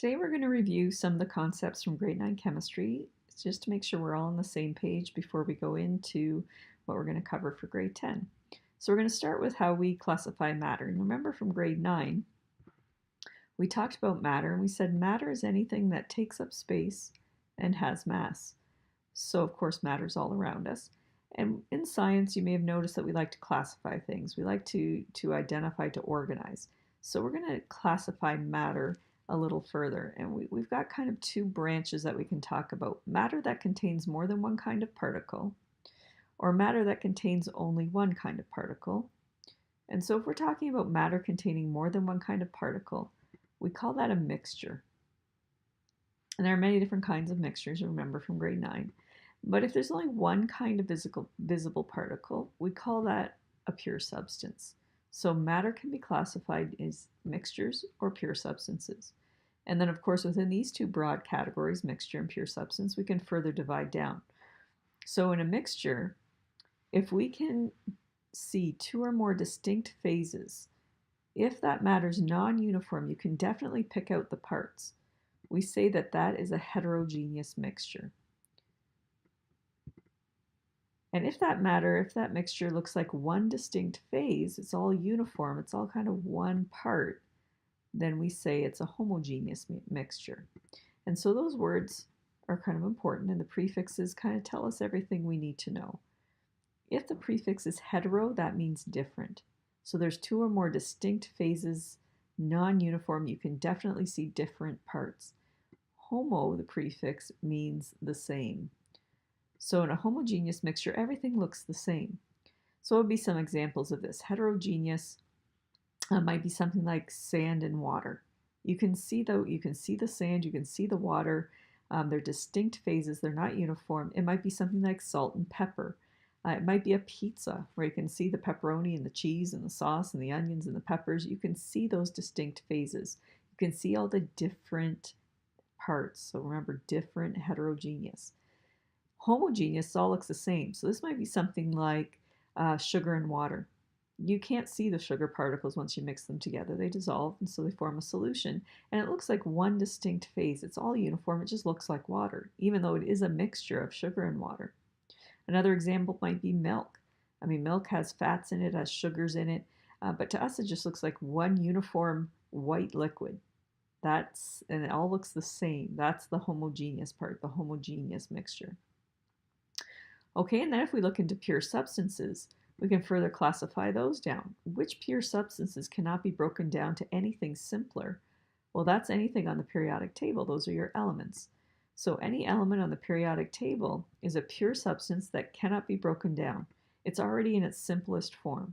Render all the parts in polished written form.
Today we're going to review some of the concepts from grade 9 chemistry, just to make sure we're all on the same page before we go into what we're going to cover for grade 10. So we're going to start with how we classify matter. And remember from grade 9, we talked about matter and we said matter is anything that takes up space and has mass. So of course matter is all around us. And in science, you may have noticed that we like to classify things. We like to identify, to organize. So we're going to classify matter a little further. And we've got kind of two branches that we can talk about. Matter that contains more than one kind of particle, or matter that contains only one kind of particle. And so if we're talking about matter containing more than one kind of particle, we call that a mixture. And there are many different kinds of mixtures, remember from grade 9. But if there's only one kind of visible particle, we call that a pure substance. So matter can be classified as mixtures or pure substances. And then, of course, within these two broad categories, mixture and pure substance, we can further divide down. So in a mixture, if we can see two or more distinct phases, if that matter's non-uniform, you can definitely pick out the parts. We say that that is a heterogeneous mixture. And if that mixture looks like one distinct phase, it's all uniform, it's all kind of one part, then we say it's a homogeneous mixture. And so those words are kind of important, and the prefixes kind of tell us everything we need to know. If the prefix is hetero, that means different. So there's two or more distinct phases, non-uniform, you can definitely see different parts. Homo, the prefix, means the same. So in a homogeneous mixture, everything looks the same. So what would be some examples of this? Heterogeneous might be something like sand and water. You can see the sand, you can see the water. They're distinct phases, they're not uniform. It might be something like salt and pepper. It might be a pizza where you can see the pepperoni and the cheese and the sauce and the onions and the peppers. You can see those distinct phases. You can see all the different parts. So remember, different, heterogeneous. Homogeneous all looks the same. So this might be something like sugar and water. You can't see the sugar particles once you mix them together. They dissolve, and so they form a solution. And it looks like one distinct phase. It's all uniform. It just looks like water, even though it is a mixture of sugar and water. Another example might be milk. I mean, milk has fats in it, has sugars in it, but to us it just looks like one uniform white liquid. And it all looks the same. That's the homogeneous part, the homogeneous mixture. Okay, and then if we look into pure substances, we can further classify those down. Which pure substances cannot be broken down to anything simpler? Well, that's anything on the periodic table. Those are your elements. So any element on the periodic table is a pure substance that cannot be broken down. It's already in its simplest form.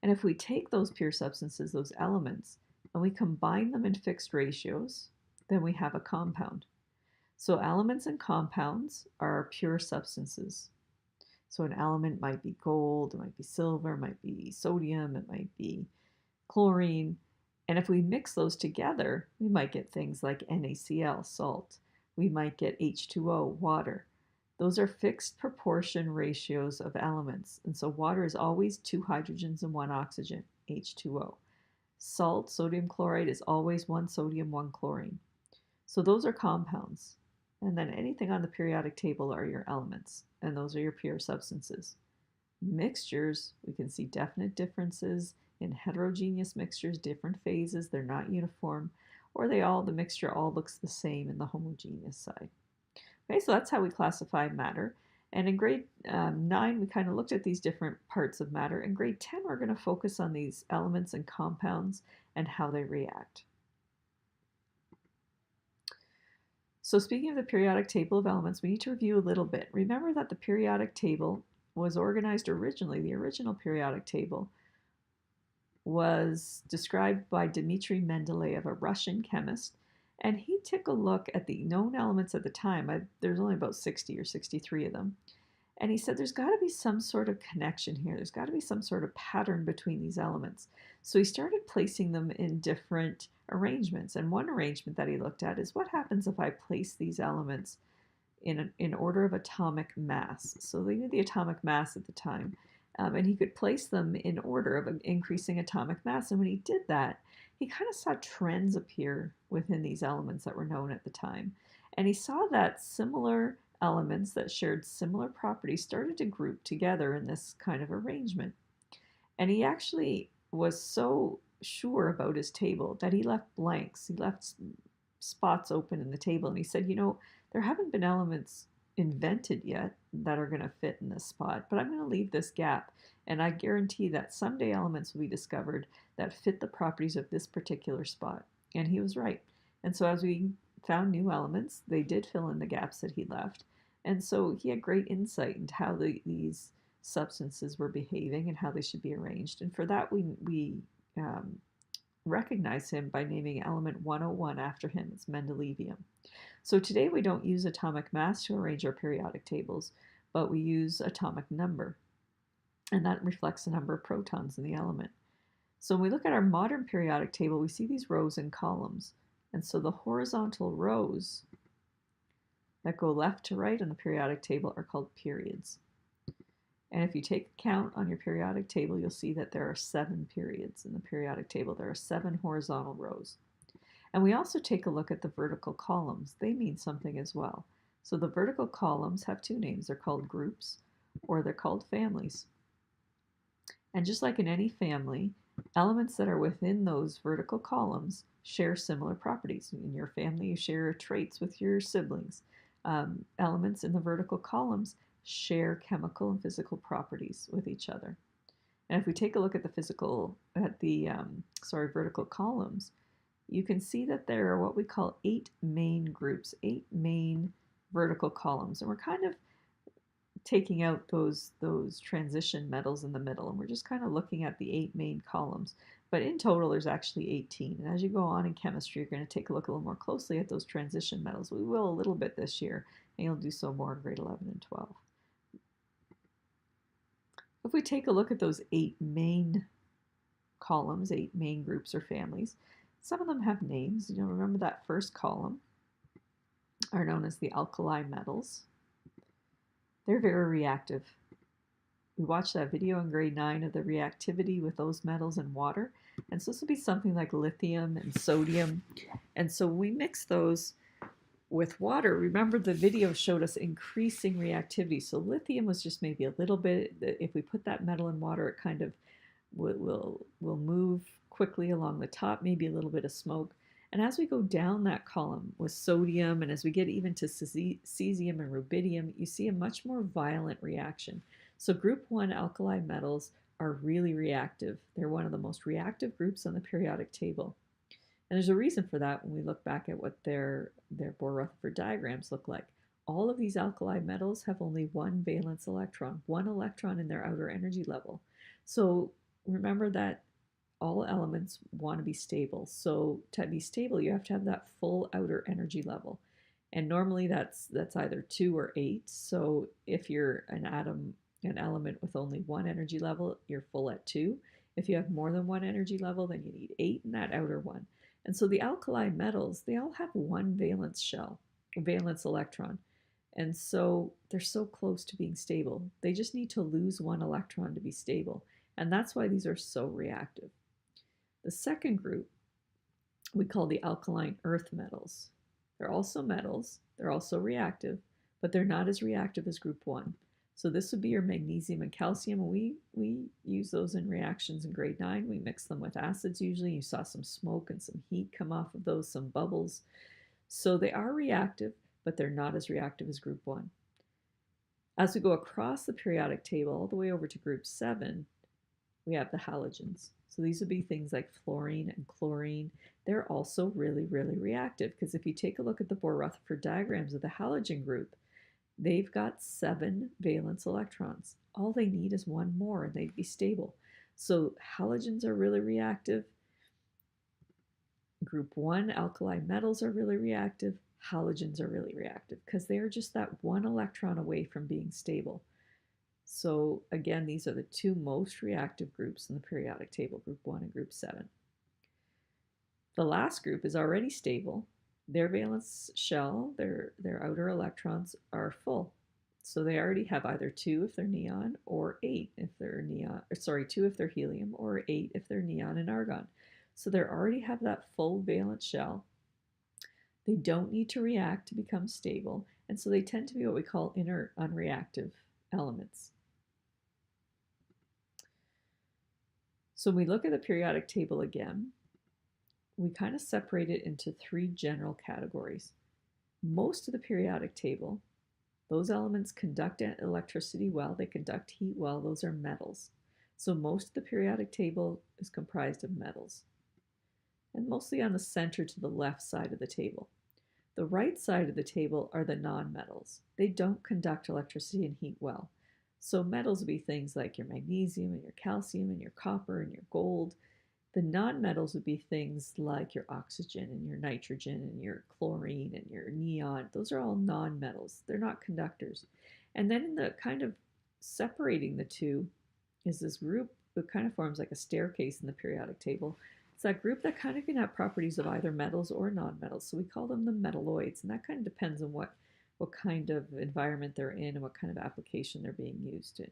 And if we take those pure substances, those elements, and we combine them in fixed ratios, then we have a compound. So elements and compounds are pure substances. So an element might be gold, it might be silver, it might be sodium, it might be chlorine. And if we mix those together, we might get things like NaCl, salt. We might get H2O, water. Those are fixed proportion ratios of elements. And so water is always 2 hydrogens and 1 oxygen, H2O. Salt, sodium chloride, is always 1 sodium, 1 chlorine. So those are compounds. And then anything on the periodic table are your elements, and those are your pure substances. Mixtures, we can see definite differences in heterogeneous mixtures, different phases, they're not uniform, or the mixture all looks the same in the homogeneous side. Okay, so that's how we classify matter. And in grade 9, we kind of looked at these different parts of matter. In grade 10, we're going to focus on these elements and compounds and how they react. So speaking of the periodic table of elements, we need to review a little bit. Remember that the periodic table was organized originally, the original periodic table was described by Dmitry Mendeleev, a Russian chemist, and he took a look at the known elements at the time. There's only about 60 or 63 of them. And he said there's got to be some sort of connection here. There's got to be some sort of pattern between these elements. So he started placing them in different arrangements. And one arrangement that he looked at is what happens if I place these elements in order of atomic mass. So they knew the atomic mass at the time. And he could place them in order of increasing atomic mass. And when he did that, he kind of saw trends appear within these elements that were known at the time. And he saw that similar elements that shared similar properties started to group together in this kind of arrangement. And he actually was so sure about his table that he left blanks. He left spots open in the table. And he said, there haven't been elements invented yet that are going to fit in this spot, but I'm going to leave this gap. And I guarantee that someday elements will be discovered that fit the properties of this particular spot. And he was right. And so as we found new elements, they did fill in the gaps that he left. And so he had great insight into how these substances were behaving and how they should be arranged. And for that, we recognize him by naming element 101 after him. It's Mendelevium. So today we don't use atomic mass to arrange our periodic tables, but we use atomic number, and that reflects the number of protons in the element. So when we look at our modern periodic table, we see these rows and columns. And so the horizontal rows that go left to right on the periodic table are called periods. And if you take a count on your periodic table, you'll see that there are 7 periods in the periodic table. There are 7 horizontal rows. And we also take a look at the vertical columns. They mean something as well. So the vertical columns have 2 names. They're called groups, or they're called families. And just like in any family, elements that are within those vertical columns share similar properties. In your family, you share traits with your siblings. Elements in the vertical columns share chemical and physical properties with each other. And if we take a look at the vertical columns, you can see that there are what we call 8 main groups, 8 main vertical columns. And we're kind of taking out those transition metals in the middle, and we're just kind of looking at the 8 main columns. But in total, there's actually 18. And as you go on in chemistry, you're going to take a look a little more closely at those transition metals. We will a little bit this year, and you'll do so more in grade 11 and 12. If we take a look at those 8 main columns, 8 main groups or families, some of them have names. Remember that first column are known as the alkali metals. They're very reactive. We watched that video in grade 9 of the reactivity with those metals in water. And so this will be something like lithium and sodium. And so we mix those with water. Remember, the video showed us increasing reactivity. So lithium was just maybe a little bit. If we put that metal in water, it kind of will move quickly along the top, maybe a little bit of smoke. And as we go down that column with sodium, and as we get even to cesium and rubidium, you see a much more violent reaction. So group 1 alkali metals are really reactive. They're one of the most reactive groups on the periodic table. And there's a reason for that when we look back at what their Bohr-Rutherford diagrams look like. All of these alkali metals have only 1 valence electron, 1 electron in their outer energy level. So remember that all elements want to be stable. So to be stable, you have to have that full outer energy level. And normally that's either 2 or 8. So if you're an element with only 1 energy level, you're full at 2. If you have more than 1 energy level, then you need 8 in that outer one. And so the alkali metals, they all have 1 valence electron. And so they're so close to being stable. They just need to lose 1 electron to be stable. And that's why these are so reactive. The second group we call the alkaline earth metals. They're also metals, they're also reactive, but they're not as reactive as group 1. So this would be your magnesium and calcium. We use those in reactions in grade 9. We mix them with acids usually. You saw some smoke and some heat come off of those, some bubbles. So they are reactive, but they're not as reactive as group 1. As we go across the periodic table all the way over to group 7, we have the halogens. So these would be things like fluorine and chlorine. They're also really, really reactive, because if you take a look at the Bohr-Rutherford diagrams of the halogen group, they've got 7 valence electrons. All they need is 1 more and they'd be stable. So halogens are really reactive. Group 1 alkali metals are really reactive. Halogens are really reactive because they're just that 1 electron away from being stable. So again, these are the 2 most reactive groups in the periodic table, group 1 and group 7. The last group is already stable. Their valence shell, their outer electrons are full. So they already have either 2 if they're neon, or 8 if they're 2 if they're helium, or 8 if they're neon and argon. So they already have that full valence shell. They don't need to react to become stable, and so they tend to be what we call inert, unreactive elements. So when we look at the periodic table again, we kind of separate it into three general categories. Most of the periodic table, those elements conduct electricity well, they conduct heat well, those are metals. So most of the periodic table is comprised of metals, and mostly on the center to the left side of the table. The right side of the table are the nonmetals. They don't conduct electricity and heat well. So metals would be things like your magnesium and your calcium and your copper and your gold. The nonmetals would be things like your oxygen and your nitrogen and your chlorine and your neon. Those are all nonmetals. They're not conductors. And then in the kind of separating the two is this group that kind of forms like a staircase in the periodic table. It's that group that kind of can have properties of either metals or nonmetals. So we call them the metalloids, and that kind of depends on what kind of environment they're in and what kind of application they're being used in.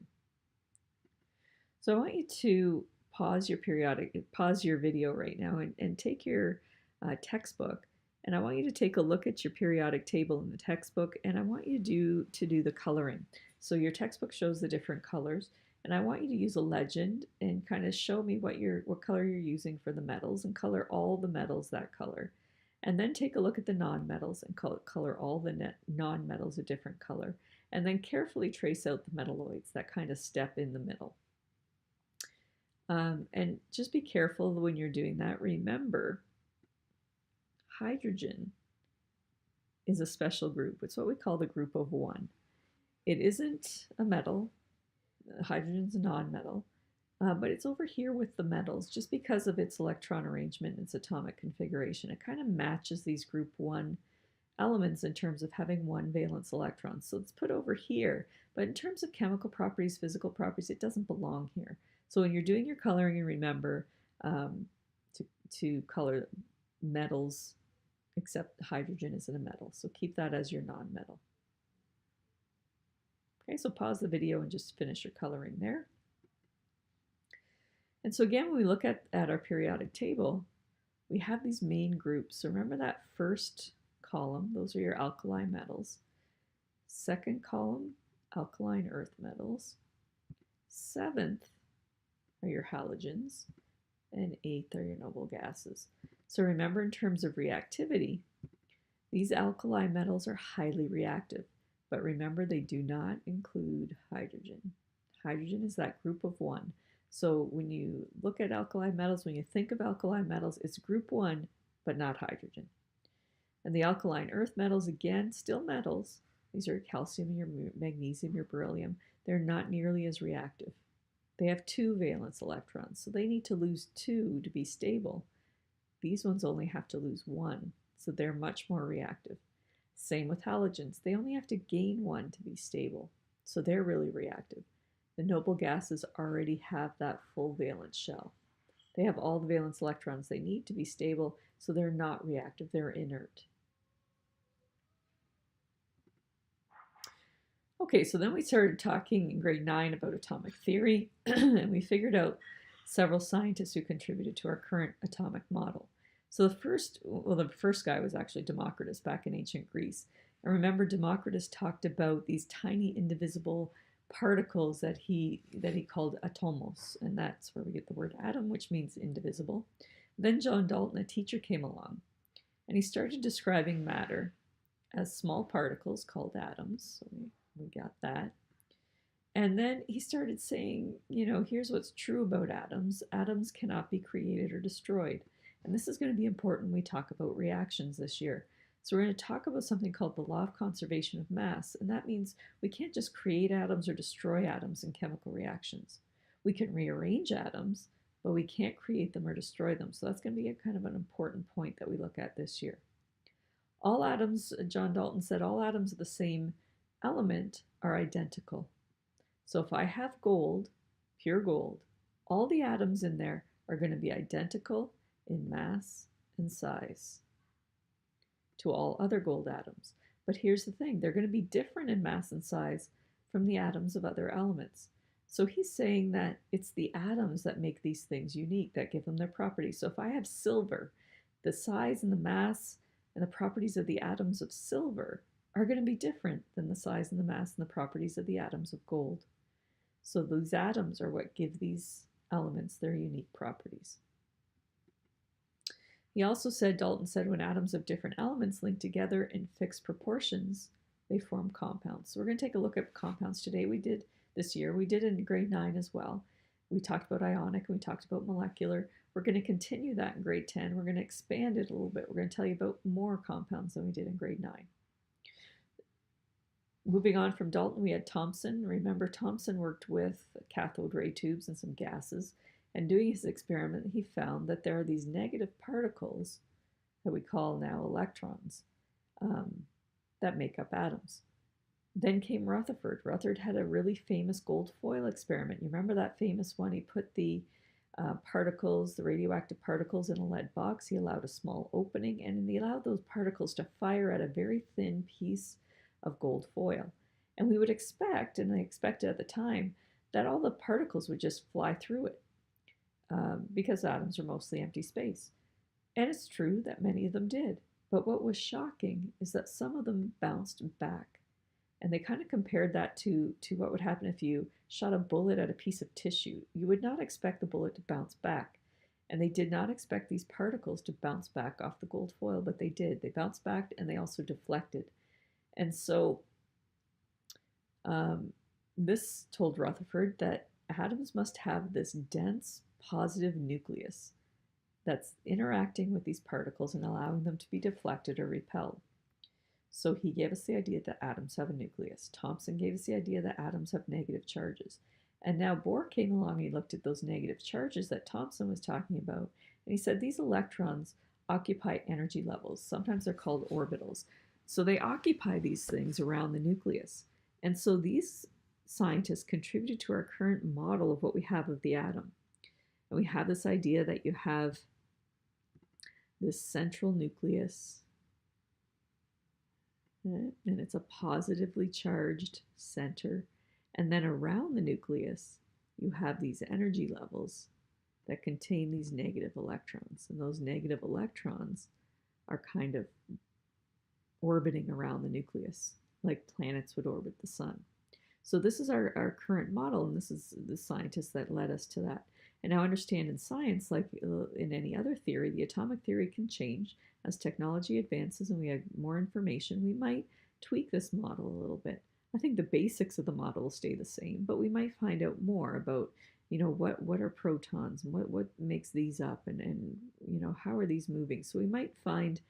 So I want you to pause your video right now and take your textbook, and I want you to take a look at your periodic table in the textbook, and I want you to do the coloring. So your textbook shows the different colors, and I want you to use a legend and kind of show me what color you're using for the metals, and color all the metals that color. And then take a look at the nonmetals and color all the nonmetals a different color. And then carefully trace out the metalloids, that kind of step in the middle. And just be careful when you're doing that. Remember, hydrogen is a special group. It's what we call the group of one. It isn't a metal. Hydrogen's a nonmetal, but it's over here with the metals just because of its electron arrangement and its atomic configuration. It kind of matches these group 1 elements in terms of having one valence electron. So it's put over here, but in terms of chemical properties, physical properties, it doesn't belong here. So when you're doing your coloring, you remember to color metals, except hydrogen isn't a metal. So keep that as your nonmetal. Okay, so pause the video and just finish your coloring there. And so again, when we look at our periodic table, we have these main groups. So remember that first column, those are your alkali metals. Second column, alkaline earth metals. Seventh are your halogens, and eighth are your noble gases. So remember, in terms of reactivity, these alkali metals are highly reactive, but remember they do not include hydrogen. Hydrogen is that group of one. So when you look at alkali metals, when you think of alkali metals, it's group 1, but not hydrogen. And the alkaline earth metals, again, still metals. These are calcium, your magnesium, your beryllium. They're not nearly as reactive. They have 2 valence electrons, so they need to lose 2 to be stable. These ones only have to lose 1, so they're much more reactive. Same with halogens. They only have to gain 1 to be stable, so they're really reactive. The noble gases already have that full valence shell. They have all the valence electrons they need to be stable, so they're not reactive, they're inert. Okay, so then we started talking in grade 9 about atomic theory, and we figured out several scientists who contributed to our current atomic model. So the first guy was actually Democritus back in ancient Greece. And remember, Democritus talked about these tiny indivisible particles that he called atomos, and that's where we get the word atom, which means indivisible. Then John Dalton, a teacher, came along, and he started describing matter as small particles called atoms. So we got that. And then he started saying, here's what's true about atoms. Atoms cannot be created or destroyed. And this is going to be important when we talk about reactions this year. So we're going to talk about something called the law of conservation of mass, and that means we can't just create atoms or destroy atoms in chemical reactions. We can rearrange atoms, but we can't create them or destroy them. So that's going to be a kind of an important point that we look at this year. All atoms, John Dalton said, all atoms of the same element are identical. So if I have gold, pure gold, all the atoms in there are going to be identical in mass and size to all other gold atoms. But here's the thing, they're going to be different in mass and size from the atoms of other elements. So he's saying that it's the atoms that make these things unique, that give them their properties. So if I have silver, the size and the mass and the properties of the atoms of silver are going to be different than the size and the mass and the properties of the atoms of gold. So those atoms are what give these elements their unique properties. He also said, Dalton said, when atoms of different elements link together in fixed proportions, they form compounds. So we're going to take a look at compounds today. We did this year. We did in grade 9 as well. We talked about ionic and we talked about molecular. We're going to continue that in grade 10. We're going to expand it a little bit. We're going to tell you about more compounds than we did in grade 9. Moving on from Dalton, we had Thomson. Remember, Thomson worked with cathode ray tubes and some gases. And doing his experiment, he found that there are these negative particles that we call now electrons that make up atoms. Then came Rutherford. Rutherford had a really famous gold foil experiment. You remember that famous one? He put the particles, the radioactive particles, in a lead box. He allowed a small opening, and he allowed those particles to fire at a very thin piece of gold foil. And we would expect, and they expected at the time, that all the particles would just fly through it because atoms are mostly empty space. And it's true that many of them did. But what was shocking is that some of them bounced back. And they kind of compared that to what would happen if you shot a bullet at a piece of tissue. You would not expect the bullet to bounce back. And they did not expect these particles to bounce back off the gold foil, but they did. They bounced back and they also deflected. And so this told Rutherford that atoms must have this dense positive nucleus that's interacting with these particles and allowing them to be deflected or repelled. So he gave us the idea that atoms have a nucleus. Thomson gave us the idea that atoms have negative charges. And now Bohr came along and he looked at those negative charges that Thomson was talking about. And he said these electrons occupy energy levels. Sometimes they're called orbitals. So they occupy these things around the nucleus. And so these scientists contributed to our current model of what we have of the atom. And we have this idea that you have this central nucleus, and it's a positively charged center. And then around the nucleus, you have these energy levels that contain these negative electrons. And those negative electrons are kind of orbiting around the nucleus, like planets would orbit the sun. So this is our current model, and this is the scientists that led us to that. And now understand in science, like in any other theory, the atomic theory can change as technology advances and we have more information. We might tweak this model a little bit. I think the basics of the model will stay the same, but we might find out more about, what are protons and what makes these up, and how are these moving. So we might find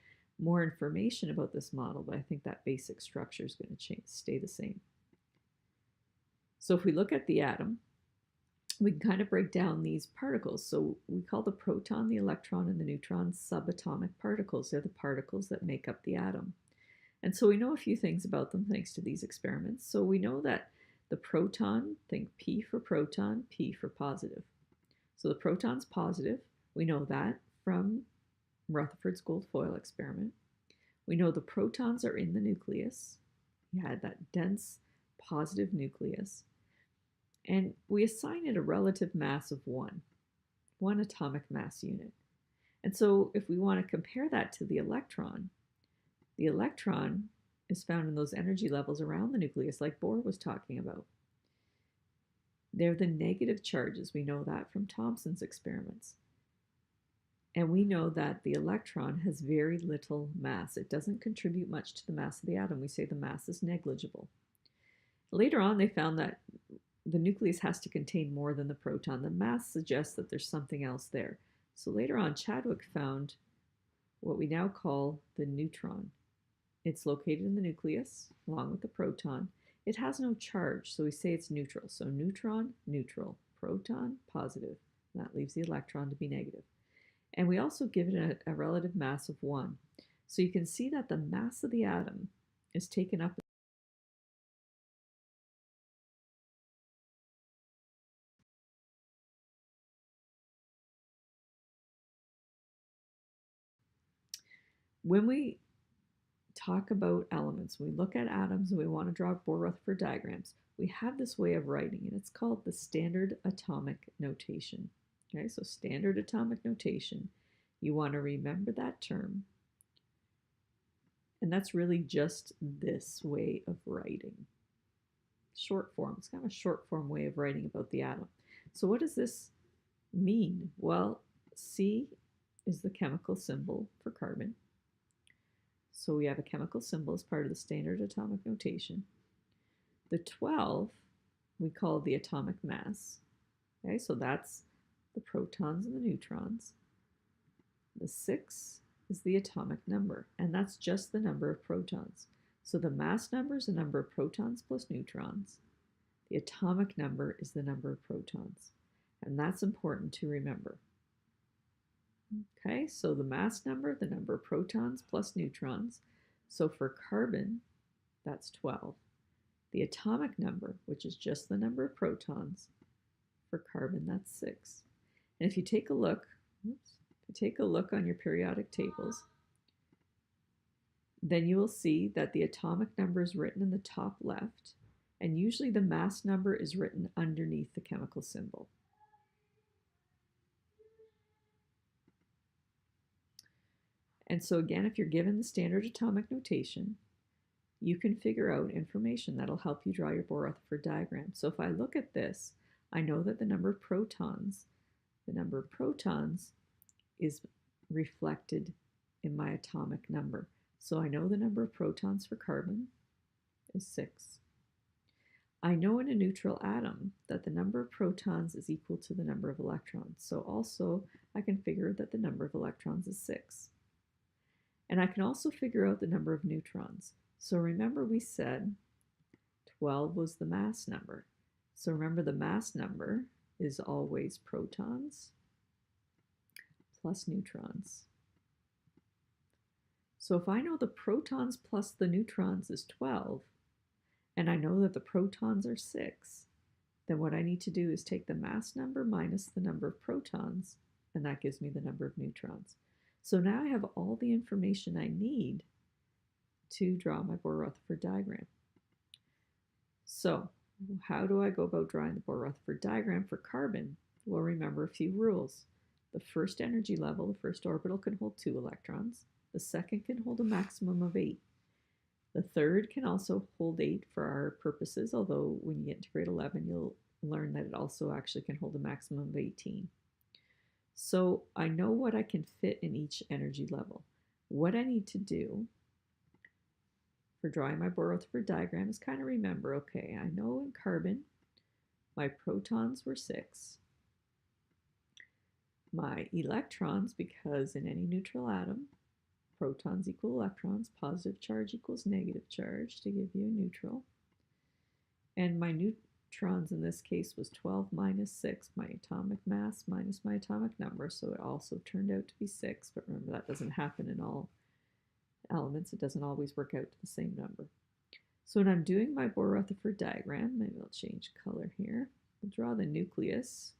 more information about this model, but I think that basic structure is going to stay the same. So if we look at the atom, we can kind of break down these particles. So we call the proton, the electron, and the neutron subatomic particles. They're the particles that make up the atom. And so we know a few things about them thanks to these experiments. So we know that the proton, think P for proton, P for positive. So the proton's positive. We know that from Rutherford's gold foil experiment. We know the protons are in the nucleus. We had that dense positive nucleus. And we assign it a relative mass of 1 atomic mass unit. And so if we want to compare that to the electron is found in those energy levels around the nucleus, like Bohr was talking about. They're the negative charges. We know that from Thomson's experiments. And we know that the electron has very little mass. It doesn't contribute much to the mass of the atom. We say the mass is negligible. Later on, they found that the nucleus has to contain more than the proton. The mass suggests that there's something else there. So later on, Chadwick found what we now call the neutron. It's located in the nucleus, along with the proton. It has no charge, so we say it's neutral. So neutron, neutral, proton, positive. That leaves the electron to be negative. And we also give it a relative mass of 1. So you can see that the mass of the atom is taken up. When we talk about elements, we look at atoms and we want to draw Bohr-Rutherford diagrams, we have this way of writing, and it's called the standard atomic notation. Okay, so standard atomic notation, you want to remember that term. And that's really just this way of writing. Short form, it's kind of a short form way of writing about the atom. So what does this mean? Well, C is the chemical symbol for carbon. So we have a chemical symbol as part of the standard atomic notation. The 12 we call the atomic mass. Okay, so that's the protons and the neutrons. The 6 is the atomic number, and that's just the number of protons. So the mass number is the number of protons plus neutrons. The atomic number is the number of protons, and that's important to remember. Okay, so the mass number, the number of protons plus neutrons. So for carbon, that's 12. The atomic number, which is just the number of protons, for carbon, that's 6. And if you take a look, on your periodic tables, then you will see that the atomic number is written in the top left, and usually the mass number is written underneath the chemical symbol. And so again, if you're given the standard atomic notation, you can figure out information that'll help you draw your Bohr-Rutherford diagram. So if I look at this, I know that the number of protons is reflected in my atomic number. So I know the number of protons for carbon is 6. I know in a neutral atom that the number of protons is equal to the number of electrons. So also I can figure that the number of electrons is 6. And I can also figure out the number of neutrons. So remember we said 12 was the mass number. So remember the mass number is always protons plus neutrons. So if I know the protons plus the neutrons is 12, and I know that the protons are 6, then what I need to do is take the mass number minus the number of protons, and that gives me the number of neutrons. So now I have all the information I need to draw my Bohr-Rutherford diagram. So how do I go about drawing the Bohr-Rutherford diagram for carbon? Well, remember a few rules. The first energy level, the first orbital, can hold 2 electrons. The second can hold a maximum of 8. The third can also hold 8 for our purposes, although when you get to grade 11, you'll learn that it also actually can hold a maximum of 18. So I know what I can fit in each energy level. What I need to do for drawing my Bohr-Rutherford diagram is kind of remember, okay, I know in carbon my protons were 6. My electrons, because in any neutral atom, protons equal electrons, positive charge equals negative charge to give you a neutral. And my neutrons in this case was 12 minus 6, my atomic mass minus my atomic number, so it also turned out to be 6, but remember that doesn't happen in all elements. It doesn't always work out to the same number. So when I'm doing my Bohr-Rutherford diagram, maybe I'll change color here. I'll draw the nucleus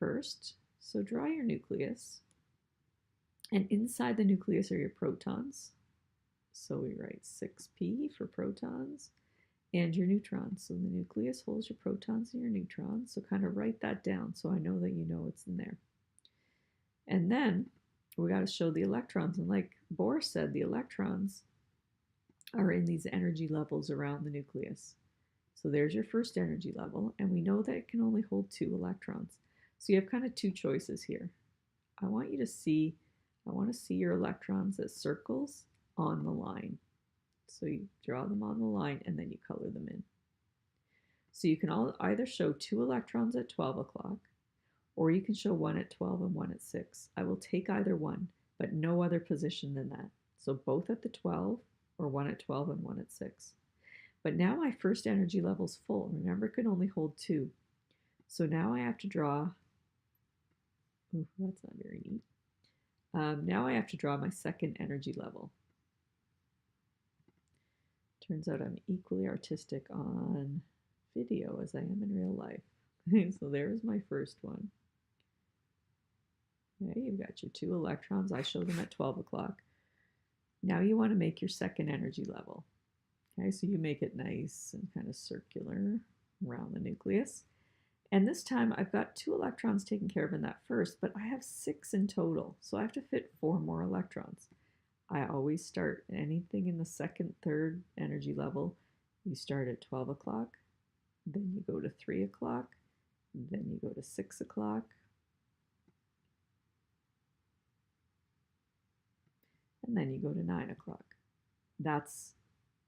first. So draw your nucleus. And inside the nucleus are your protons. So we write 6p for protons and your neutrons. So the nucleus holds your protons and your neutrons. So kind of write that down so I know that you know it's in there. And then we got to show the electrons. And like Bohr said, the electrons are in these energy levels around the nucleus. So there's your first energy level. And we know that it can only hold 2 electrons. So you have kind of 2 choices here. I want to see your electrons as circles on the line. So you draw them on the line and then you color them in. So you can either show 2 electrons at 12 o'clock, or you can show 1 at 12 and 1 at 6. I will take either one, but no other position than that. So both at the 12, or 1 at 12 and 1 at 6. But now my first energy level is full. Remember, it can only hold 2. So now I have to draw, ooh, that's not very neat. Now I have to draw my second energy level. Turns out I'm equally artistic on video as I am in real life. So there's my first one. Okay, you've got your 2 electrons. I show them at 12 o'clock. Now you want to make your second energy level. Okay, so you make it nice and kind of circular around the nucleus. And this time I've got 2 electrons taken care of in that first, but I have 6 in total, so I have to fit 4 more electrons. I always start anything in the second, third energy level. You start at 12 o'clock, then you go to 3 o'clock, then you go to 6 o'clock, and then you go to 9 o'clock.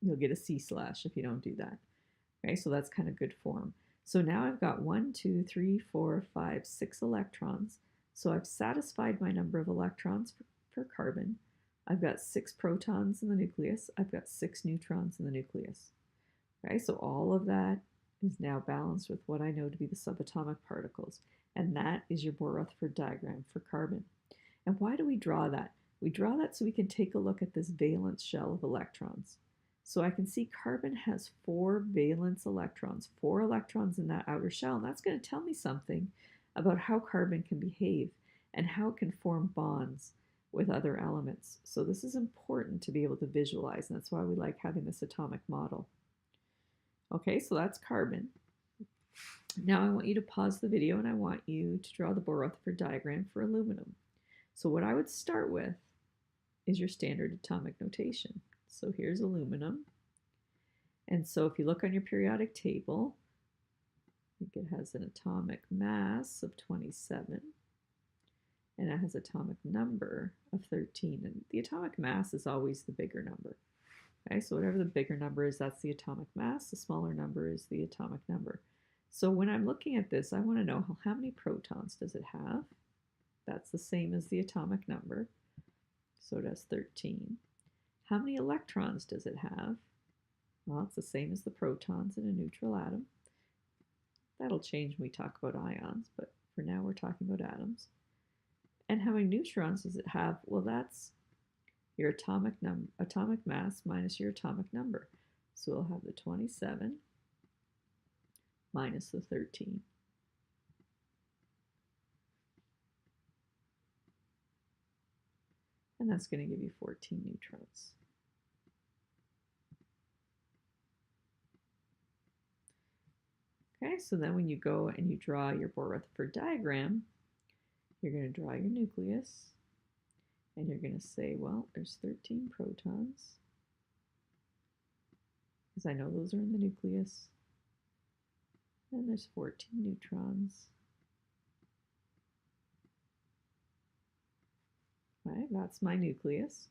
You'll get a C/ if you don't do that. Okay, so that's kind of good form. So now I've got 1, 2, 3, 4, 5, 6 electrons. So I've satisfied my number of electrons for carbon. I've got 6 protons in the nucleus. I've got 6 neutrons in the nucleus. Okay, so all of that is now balanced with what I know to be the subatomic particles. And that is your Bohr-Rutherford diagram for carbon. And why do we draw that? We draw that so we can take a look at this valence shell of electrons. So I can see carbon has 4 valence electrons, 4 electrons in that outer shell, and that's going to tell me something about how carbon can behave and how it can form bonds with other elements. So this is important to be able to visualize, and that's why we like having this atomic model. Okay, so that's carbon. Now I want you to pause the video and I want you to draw the Bohr-Rutherford diagram for aluminum. So what I would start with is your standard atomic notation. So here's aluminum. And so if you look on your periodic table, I think it has an atomic mass of 27 and it has atomic number of 13. And the atomic mass is always the bigger number. Okay, so whatever the bigger number is, that's the atomic mass. The smaller number is the atomic number. So when I'm looking at this, I want to know how many protons does it have? That's the same as the atomic number. So it has 13. How many electrons does it have? Well, it's the same as the protons in a neutral atom. That'll change when we talk about ions, but for now we're talking about atoms. And how many neutrons does it have? Well, that's your atomic mass minus your atomic number. So we'll have the 27 minus the 13. And that's going to give you 14 neutrons. Okay, so then when you go and you draw your Bohr-Rutherford diagram, you're going to draw your nucleus, and you're going to say, well, there's 13 protons, because I know those are in the nucleus, and there's 14 neutrons. Right, that's my nucleus.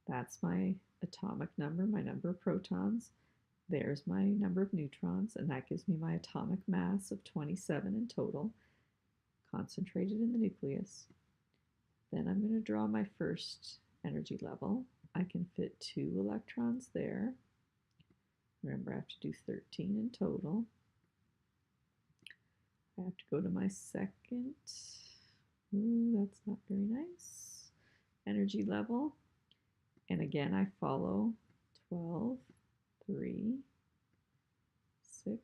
That's my atomic number, my number of protons. There's my number of neutrons, and that gives me my atomic mass of 27 in total, concentrated in the nucleus. Then I'm going to draw my first energy level. I can fit 2 electrons there. Remember, I have to do 13 in total. I have to go to my second. Ooh, that's not very nice. Energy level. And again, I follow 12, 3, 6.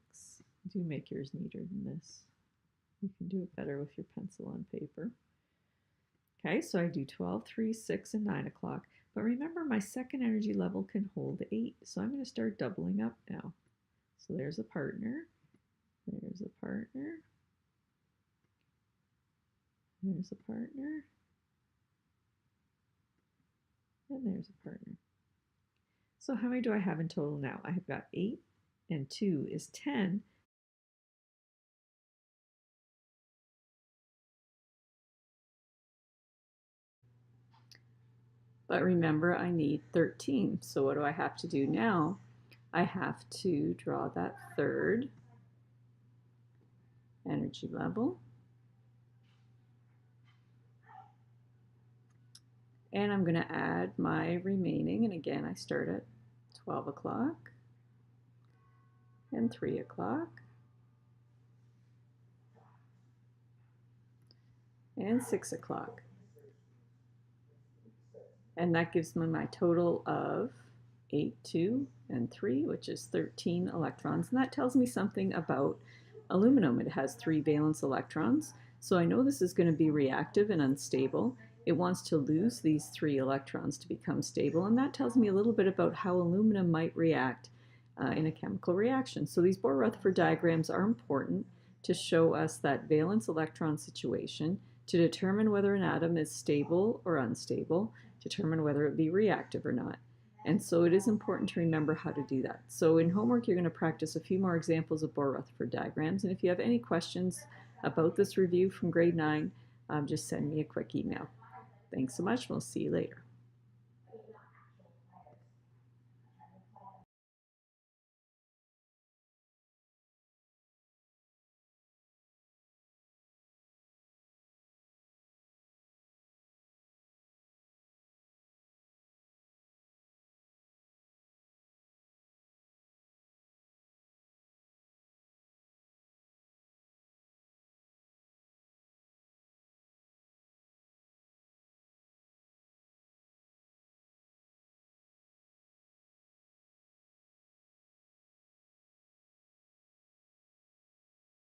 Do make yours neater than this. You can do it better with your pencil on paper. Okay, so I do 12, 3, 6, and 9 o'clock. But remember, my second energy level can hold 8. So I'm going to start doubling up now. So there's a partner. There's a partner. There's a partner. And there's a partner. So how many do I have in total now? I have got 8, and 2 is 10. But remember, I need 13. So what do I have to do now? I have to draw that third energy level. And I'm going to add my remaining, and again, I start at 12 o'clock and 3 o'clock and 6 o'clock. And that gives me my total of 8, 2, and 3, which is 13 electrons. And that tells me something about aluminum. It has 3 valence electrons. So I know this is going to be reactive and unstable. it wants to lose these 3 electrons to become stable, and that tells me a little bit about how aluminum might react in a chemical reaction. So these Bohr-Rutherford diagrams are important to show us that valence electron situation, to determine whether an atom is stable or unstable, determine whether it be reactive or not. And so it is important to remember how to do that. So in homework, you're going to practice a few more examples of Bohr-Rutherford diagrams. And if you have any questions about this review from grade 9, just send me a quick email. Thanks so much. We'll see you later.